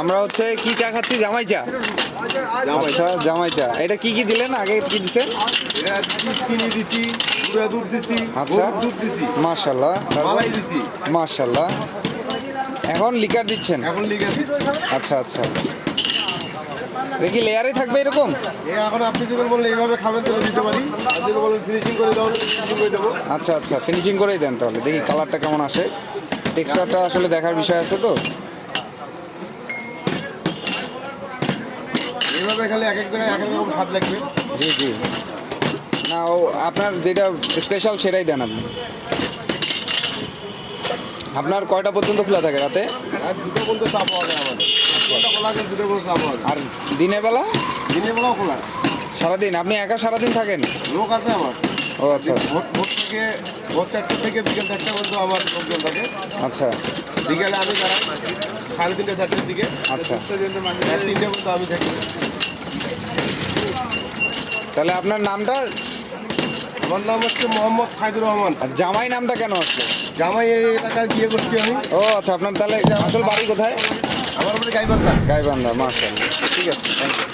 আমরা হচ্ছে কি চা খাচ্ছি, জামাই চা। আচ্ছা, জামাই চা। এটা কি কি দিলেন, আগে কি দিছেন? এটা দিছি, চিনি দিছি, গুঁড়া দুধ দিছি, আচ্ছা, গরুর দুধ দিছি, মাশাআল্লাহ, মালাই দিছি, মাশাআল্লাহ। এখন লিকার দিচ্ছেন? এখন লিখে দিচ্ছি। আচ্ছা আচ্ছা, এটা কি লেয়ারে থাকবে এরকম? এখন আপনি যদি বলেন এইভাবে খাবেন তাহলে দিতে পারি, আর যদি বলেন ফিনিশিং করে দাও ফিনিশিং করে দেবো। আচ্ছা আচ্ছা, ফিনিশিং করেই দেন তাহলে, দেখি কালারটা কেমন আসে। টেক্সচারটা আসলে দেখার বিষয় আছে তো। এইভাবে খালি এক এক জায়গায় এক এক রকম স্বাদ লাগবে। জি জি, না ও আপনার যেটা স্পেশাল সেটাই দেন আপনি। আপনার কয়টা পর্যন্ত খোলা থাকে রাতে? আর দুটো পর্যন্ত চা পাওয়া যায় আমাদের, একটা খোলা আছে, দুটো পর্যন্ত চা পাওয়া যায়। আর দিনের বেলা? দিনের বেলাও খোলা, সারাদিন? আপনি একা সারাদিন থাকেন? লোক আছে আমার। ও আচ্ছা আচ্ছা ভোর 4টে থেকে বিকেল 4টে পর্যন্ত আমার লোকজন থাকে। আচ্ছা বিকেলে আমি দাঁড়াই 3:30 4টের দিকে, আচ্ছা, 3টে পর্যন্ত আমি থাকি। তাহলে আপনার নামটা? আমার নাম হচ্ছে মোহাম্মদ সাইদুর রহমান। আর জামাই নামটা কেন আসলো? জামাই এই এলাকায় বিয়ে করছি আমি। ও আচ্ছা, আপনার তাহলে আসল বাড়ি কোথায়? আমার বাড়ি গাইবান্ধা। গাইবান্ধা, মাশাআল্লাহ। ঠিক আছে, থ্যাংক ইউ।